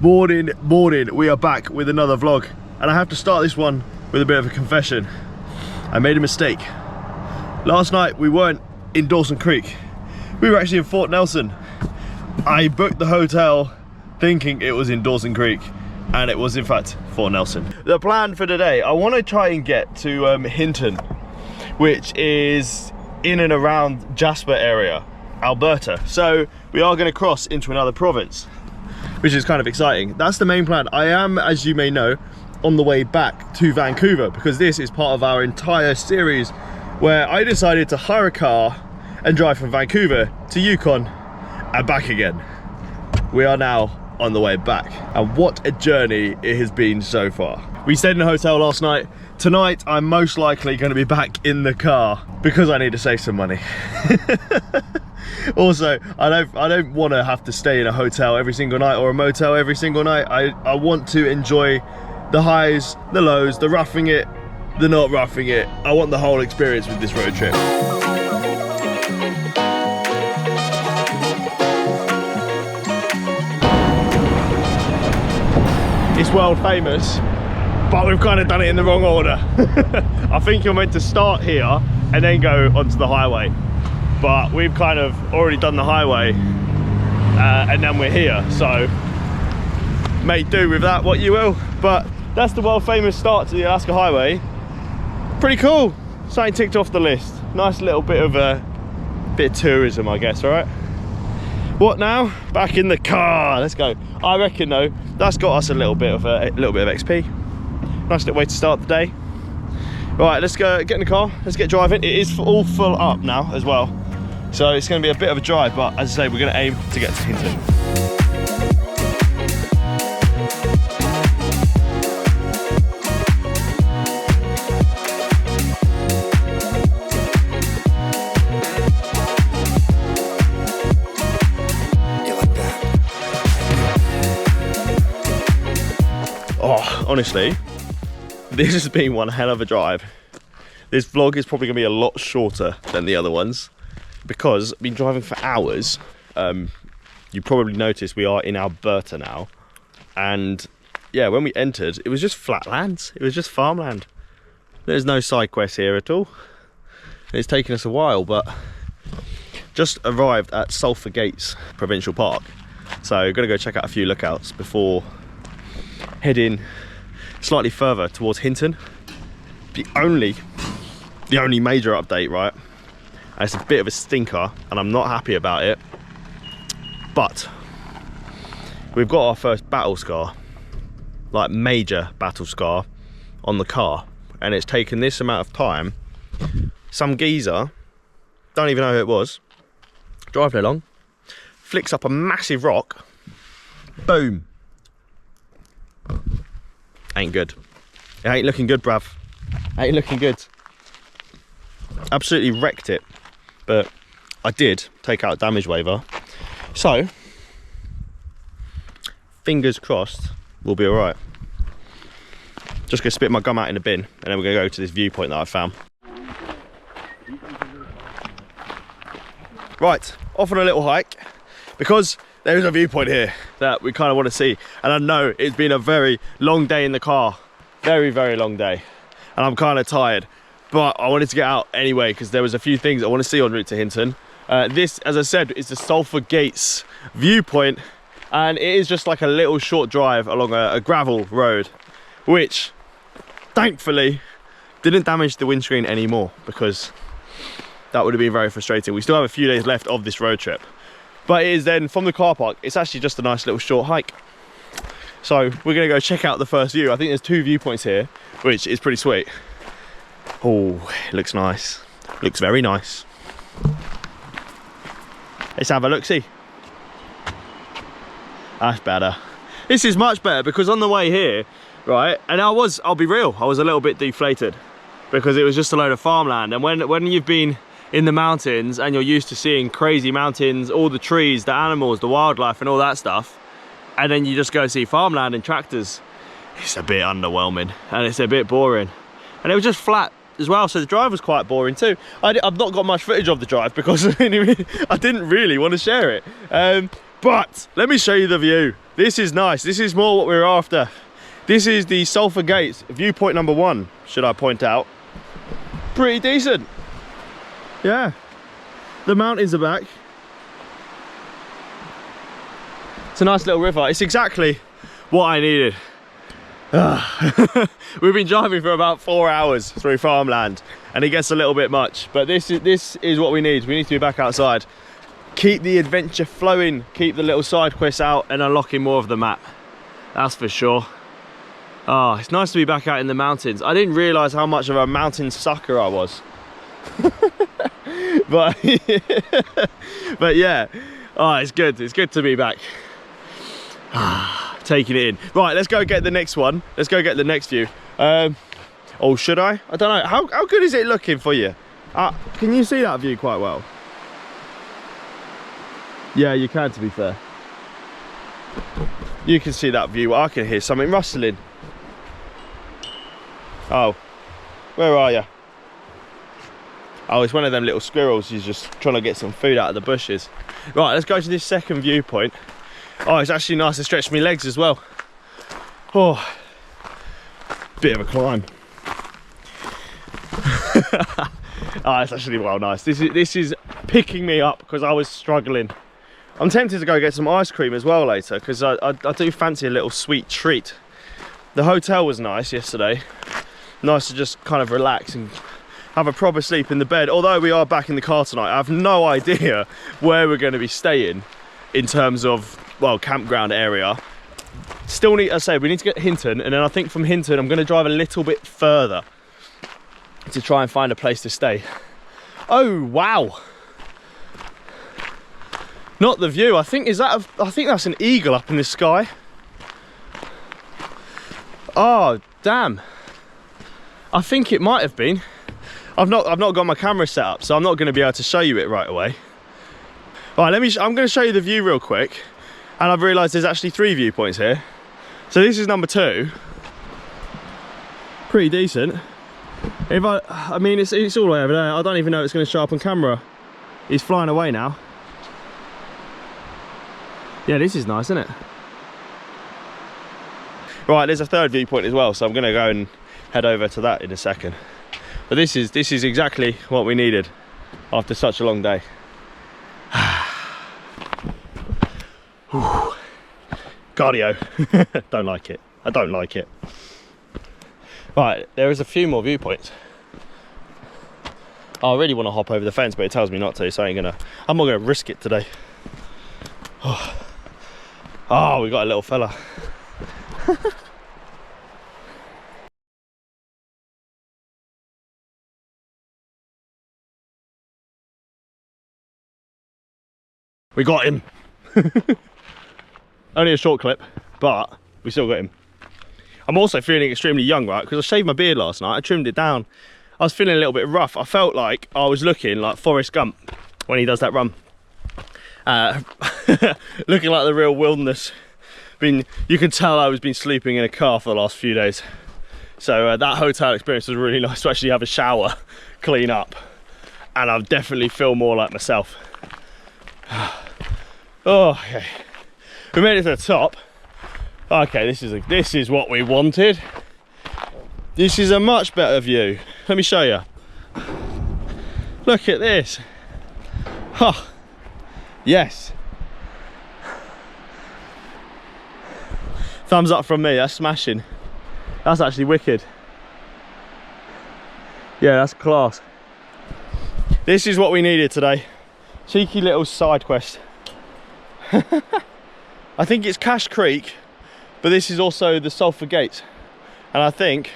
Morning, we are back with another vlog, and I have to start this one with a bit of a confession. I made a mistake. Last night we weren't in Dawson Creek, we were actually in Fort Nelson. I booked the hotel thinking it was in Dawson Creek, and it was in fact Fort Nelson. The plan for today, I want to try and get to Hinton, which is in and around Jasper area, Alberta. So we are going to cross into another province, which is kind of exciting. That's the main plan. I am, as you may know, on the way back to Vancouver, because this is part of our entire series where I decided to hire a car and drive from Vancouver to Yukon and back again. We are now on the way back, and what a journey it has been so far. We stayed in a hotel last night. Tonight I'm most likely going to be back in the car because I need to save some money. Also, I don't want to have to stay in a hotel every single night or a motel every single night. I want to enjoy the highs, the lows, the roughing it, the not roughing it. I want the whole experience with this road trip. It's world famous, but we've kind of done it in the wrong order. I think you're meant to start here and then go onto the highway, but we've kind of already done the highway and then we're here, so make do with that what you will. But that's the world famous start to the Alaska Highway. Pretty cool, something ticked off the list. Nice little bit of tourism, I guess. All right, what now? Back in the car, let's go. I reckon though, that's got us a little bit of XP. Nice little way to start the day. Right, let's go get in the car, let's get driving. It is all full up now as well, so it's going to be a bit of a drive, but as I say, we're going to aim to get to Hinton. Oh, honestly, this has been one hell of a drive. This vlog is probably going to be a lot shorter than the other ones because I've been driving for hours. You probably noticed we are in Alberta now, and yeah, when we entered it was just flat lands, it was just farmland. There's no side quests here at all. It's taken us a while, but just arrived at Sulphur Gates Provincial Park, so gotta go check out a few lookouts before heading slightly further towards Hinton. The only major update, right, and it's a bit of a stinker and I'm not happy about it, but we've got our first battle scar, like major battle scar on the car, and it's taken this amount of time. Some geezer, don't even know who it was, driving along, flicks up a massive rock, boom. Ain't good. It ain't looking good, bruv. Ain't looking good. Absolutely wrecked it, but I did take out a damage waiver, so fingers crossed we'll be all right. Just gonna spit my gum out in a bin, and then we're gonna go to this viewpoint that I found. Right, off on a little hike because there is a viewpoint here that we kind of want to see, and I know it's been a very long day in the car, very long day, and I'm kind of tired, but I wanted to get out anyway because there was a few things I want to see en route to Hinton. This, as I said, is the Sulphur Gates viewpoint, and it is just like a little short drive along a gravel road, which thankfully didn't damage the windscreen anymore, because that would have been very frustrating. We still have a few days left of this road trip. But it is then, from the car park, it's actually just a nice little short hike. So we're gonna go check out the first view. I think there's 2 viewpoints here, which is pretty sweet. Oh, it looks nice. Looks very nice. Let's have a look-see. That's better. This is much better because on the way here, right, and I'll be real, I was a little bit deflated because it was just a load of farmland. And when you've been in the mountains and you're used to seeing crazy mountains, all the trees, the animals, the wildlife and all that stuff, and then you just go see farmland and tractors, it's a bit underwhelming and it's a bit boring. And it was just flat as well, so the drive was quite boring too. I've not got much footage of the drive because I didn't really want to share it, But let me show you the view. This is nice. This is more what we're after. This is the Sulphur Gates, viewpoint number 1, should I point out. Pretty decent. Yeah. The mountains are back. It's a nice little river. It's exactly what I needed. We've been driving for about 4 hours through farmland and it gets a little bit much, but this is what we need. We need to be back outside. Keep the adventure flowing, keep the little side quests out and unlocking more of the map. That's for sure. Oh, it's nice to be back out in the mountains. I didn't realise how much of a mountain sucker I was. but yeah, oh, it's good to be back. Taking it in. Right, let's go get the next one. Let's go get the next view. Oh, should I? I don't know. How good is it looking for you? Can you see that view quite well? Yeah, you can, to be fair. You can see that view. I can hear something rustling. Oh, where are you? Oh, it's one of them little squirrels. He's just trying to get some food out of the bushes. Right, let's go to this second viewpoint. Oh, it's actually nice to stretch my legs as well. Oh, bit of a climb. Oh, it's actually well nice. This is picking me up because I was struggling. I'm tempted to go get some ice cream as well later because I do fancy a little sweet treat. The hotel was nice yesterday. Nice to just kind of relax and have a proper sleep in the bed. Although we are back in the car tonight, I have no idea where we're going to be staying in terms of, well, campground area. Still need, as I say, we need to get Hinton, and then I think from Hinton I'm going to drive a little bit further to try and find a place to stay. Oh wow, not the view. I think I think that's an eagle up in the sky. Oh damn, I think it might have been. I've not got my camera set up, so I'm not going to be able to show you it right away. Right, I'm going to show you the view real quick, and I've realised there's actually 3 viewpoints here. So this is number 2. Pretty decent. If I mean, it's all the way over there. I don't even know if it's going to show up on camera. He's flying away now. Yeah, this is nice, isn't it? Right, there's a 3rd viewpoint as well, so I'm going to go and head over to that in a second. But this is exactly what we needed after such a long day. Cardio. Don't like it. I don't like it. Right, there is a few more viewpoints. I really want to hop over the fence, but it tells me not to, so I'm not gonna risk it today. Oh, we got a little fella. We got him. Only a short clip, but we still got him. I'm also feeling extremely young, right? Because I shaved my beard last night. I trimmed it down. I was feeling a little bit rough. I felt like I was looking like Forrest Gump when he does that run. Looking like the real wilderness. You can tell I was been sleeping in a car for the last few days. So that hotel experience was really nice to actually have a shower, clean up, and I definitely feel more like myself. Oh, okay. We made it to the top. Okay, this is what we wanted. This is a much better view. Let me show you. Look at this. Huh. Yes. Thumbs up from me. That's smashing. That's actually wicked. Yeah, that's class. This is what we needed today. Cheeky little side quest. I think it's Cache Creek, but this is also the Sulphur Gates, and I think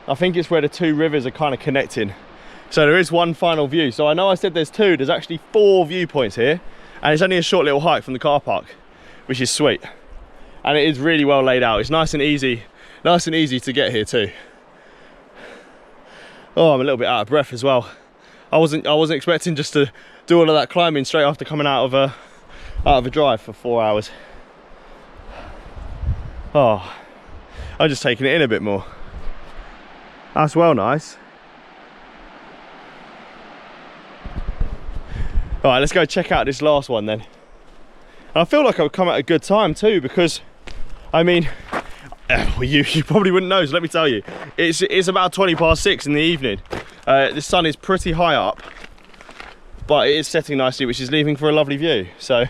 it's where the 2 rivers are kind of connecting. So there is one final view. So I know I said there's 2. There's actually 4 viewpoints here, and it's only a short little hike from the car park, which is sweet. And it is really well laid out. It's nice and easy to get here too. Oh, I'm a little bit out of breath as well. I wasn't expecting just to do all of that climbing straight after coming out of a drive for 4 hours. Oh, I'm just taking it in a bit more. That's well nice. All right, let's go check out this last one then. I feel like I've come at a good time too, because I mean, you probably wouldn't know, so let me tell you, it's about 6:20 in the evening. The sun is pretty high up, but it is setting nicely, which is leaving for a lovely view. So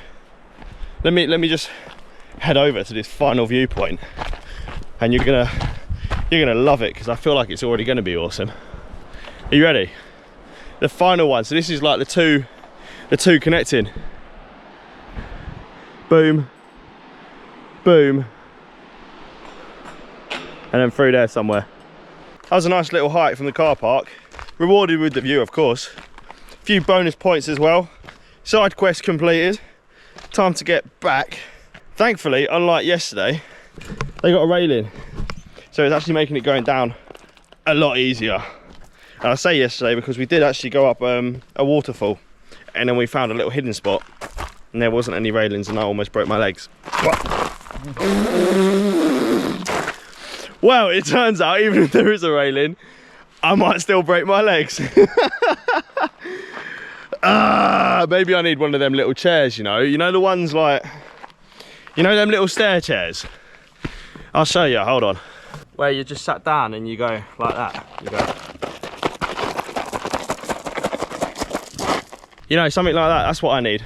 let me just head over to this final viewpoint, and you're gonna love it, because I feel like it's already gonna be awesome. Are you ready? The final one. So this is like the two connecting. Boom, boom, and then through there somewhere. That was a nice little hike from the car park. Rewarded with the view, of course. A few bonus points as well. Side quest completed. Time to get back. Thankfully, unlike yesterday, they got a railing, so it's actually making it going down a lot easier. And I say yesterday because we did actually go up a waterfall, and then we found a little hidden spot, and there wasn't any railings, and I almost broke my legs. Well, it turns out even if there is a railing, I might still break my legs. Maybe I need one of them little chairs, you know the ones like, you know them little stair chairs. I'll show you, hold on. Where you just sat down and you go like that. You go. You know, something like that, that's what I need.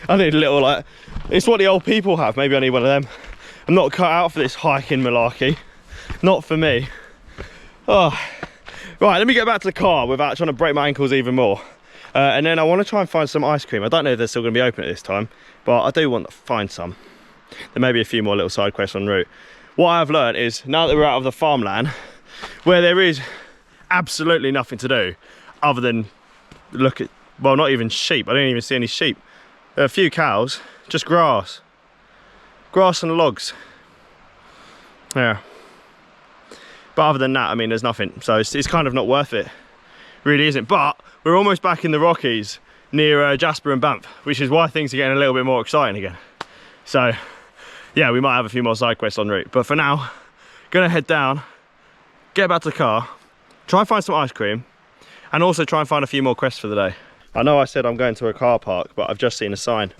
I need a little, like, it's what the old people have. Maybe I need one of them. I'm not cut out for this hiking malarkey. Not for me. Oh. Right, let me get back to the car without trying to break my ankles even more. And then I want to try and find some ice cream. I don't know if they're still going to be open at this time, but I do want to find some. There may be a few more little side quests en route. What I've learned is, now that we're out of the farmland, where there is absolutely nothing to do other than look at, well, not even sheep. I don't even see any sheep. There are a few cows, just grass. Grass and logs. Yeah. But other than that, I mean, there's nothing. So it's kind of not worth it. Really isn't. But we're almost back in the Rockies near Jasper and Banff, which is why things are getting a little bit more exciting again. So yeah, we might have a few more side quests en route. But for now, gonna head down, get back to the car, try and find some ice cream, and also try and find a few more quests for the day. I know I said I'm going to a car park, but I've just seen a sign.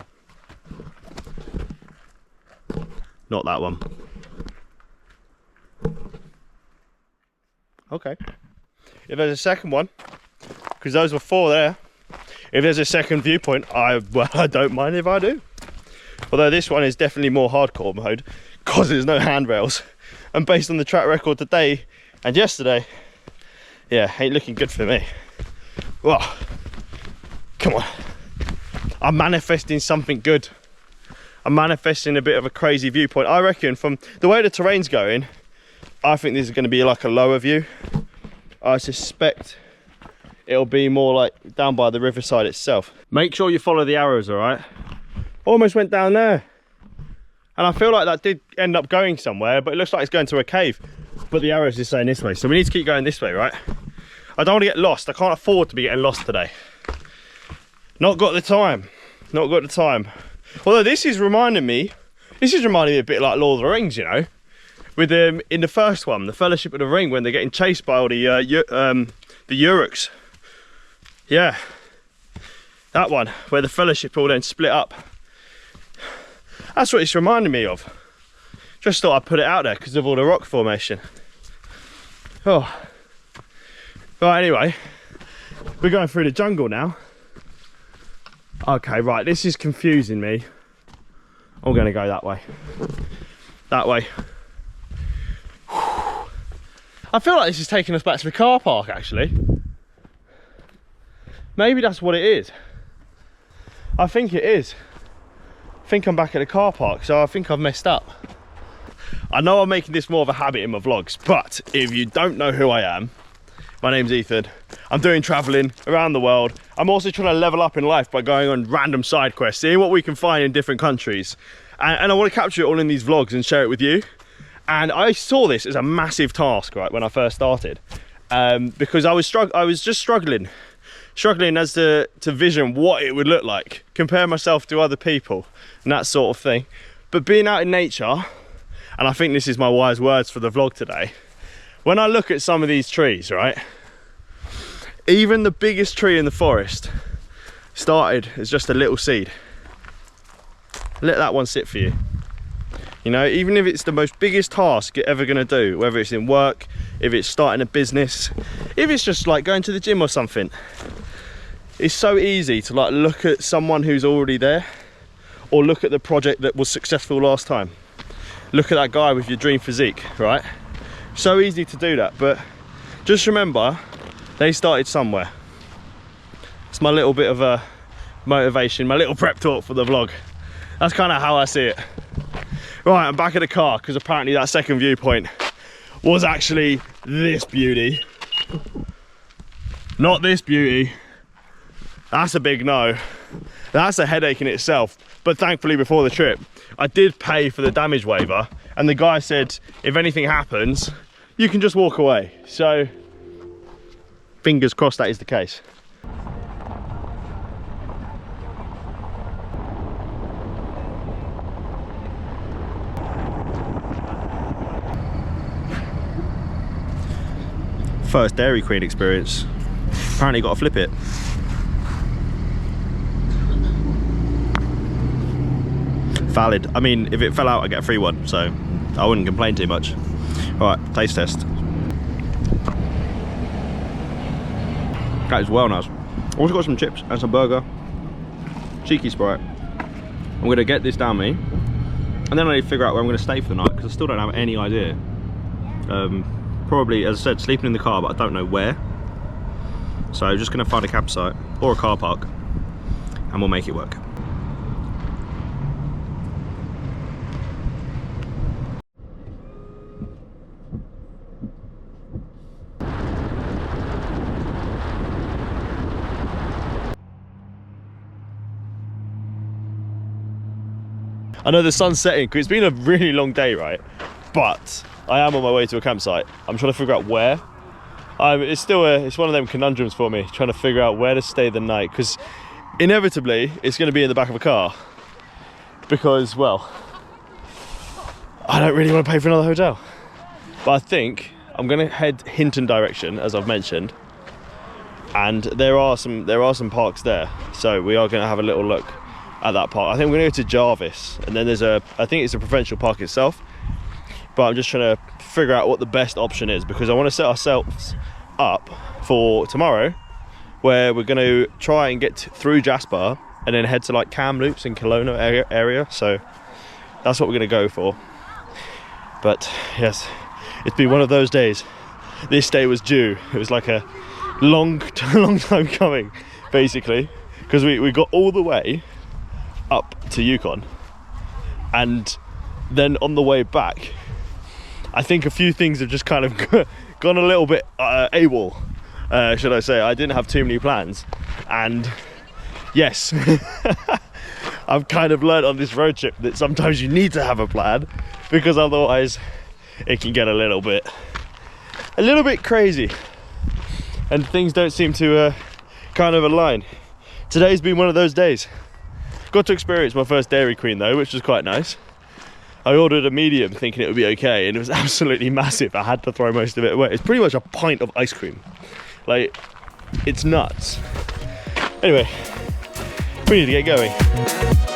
Not that one. Okay. If there's a second one, because those were 4 there, if there's a second viewpoint, I don't mind if I do. Although this one is definitely more hardcore mode, because there's no handrails. And based on the track record today and yesterday, yeah, ain't looking good for me. Whoa. Come on. I'm manifesting something good. I'm manifesting a bit of a crazy viewpoint. I reckon from the way the terrain's going, I think this is going to be like a lower view. I suspect it'll be more like down by the riverside itself. Make sure you follow the arrows, all right? Almost went down there. And I feel like that did end up going somewhere, but it looks like it's going to a cave. But the arrows is saying this way, so we need to keep going this way, right? I don't want to get lost. I can't afford to be getting lost today. Not got the time. Not got the time. Although this is reminding me a bit like Lord of the Rings, you know? With in the first one, the Fellowship of the Ring, when they're getting chased by all the Uruks. Yeah. That one, where the Fellowship all then split up. That's what it's reminding me of. Just thought I'd put it out there because of all the rock formation. Oh. Right, anyway. We're going through the jungle now. Okay, right, this is confusing me. I'm going to go that way. That way. I feel like this is taking us back to the car park, actually. Maybe that's what it is. I think it is. I think I'm back at the car park, so I think I've messed up. I know I'm making this more of a habit in my vlogs, but if you don't know who I am, my name's Ethan. I'm doing traveling around the world. I'm also trying to level up in life by going on random side quests, seeing what we can find in different countries. And I want to capture it all in these vlogs and share it with you. And I saw this as a massive task, right, when I first started, because I was just struggling as to vision what it would look like, compare myself to other people and that sort of thing. But being out in nature, and I think this is my wise words for the vlog today, when I look at some of these trees, right, even the biggest tree in the forest started as just a little seed. let that one sit for you. You know, even if it's the most biggest task you're ever gonna do, whether it's in work, if it's starting a business, if it's just like going to the gym or something, it's so easy to like look at someone who's already there, or look at the project that was successful last time. Look at that guy with your dream physique, right? So easy to do that, but just remember, they started somewhere. It's my little bit of a motivation, my little prep talk for the vlog. That's kind of how I see it. Right, I'm back at the car because apparently that second viewpoint was actually this beauty. Not this beauty. That's a big no. That's a headache in itself. But thankfully before the trip, I did pay for the damage waiver, and the guy said, if anything happens, you can just walk away. So, fingers crossed that is the case. First Dairy Queen experience. Apparently got to flip it. Valid. I mean, if it fell out, I get a free one, so I wouldn't complain too much. All right, taste test. That is well nice. Also got some chips and some burger. Cheeky Sprite. I'm gonna get this down me, and then I need to figure out where I'm gonna stay for the night because I still don't have any idea. Probably, as I said, sleeping in the car, but I don't know where. So I'm just gonna find a campsite or a car park, and we'll make it work. I know the sun's setting because it's been a really long day, right? But I am on my way to a campsite. I'm trying to figure out where. It's one of them conundrums for me, trying to figure out where to stay the night, because inevitably it's going to be in the back of a car. Because, well, I don't really want to pay for another hotel. But I think I'm going to head Hinton direction, as I've mentioned, and there are some parks there. So we are going to have a little look at that park. I think we're going to go to Jarvis, and then I think it's a provincial park itself. But I'm just trying to figure out what the best option is, because I want to set ourselves up for tomorrow, where we're going to try and get through Jasper and then head to like Kamloops and Kelowna area. So that's what we're going to go for. But yes, it's been one of those days. This day was due. It was like a long time coming, basically, because we got all the way up to Yukon, and then on the way back, I think a few things have just kind of gone a little bit AWOL, should I say. I didn't have too many plans, and yes, I've kind of learned on this road trip that sometimes you need to have a plan, because otherwise it can get a little bit crazy, and things don't seem to kind of align. Today's been one of those days. Got to experience my first Dairy Queen though, which was quite nice. I ordered a medium thinking it would be okay, and it was absolutely massive. I had to throw most of it away. It's pretty much a pint of ice cream. Like, it's nuts. Anyway, we need to get going.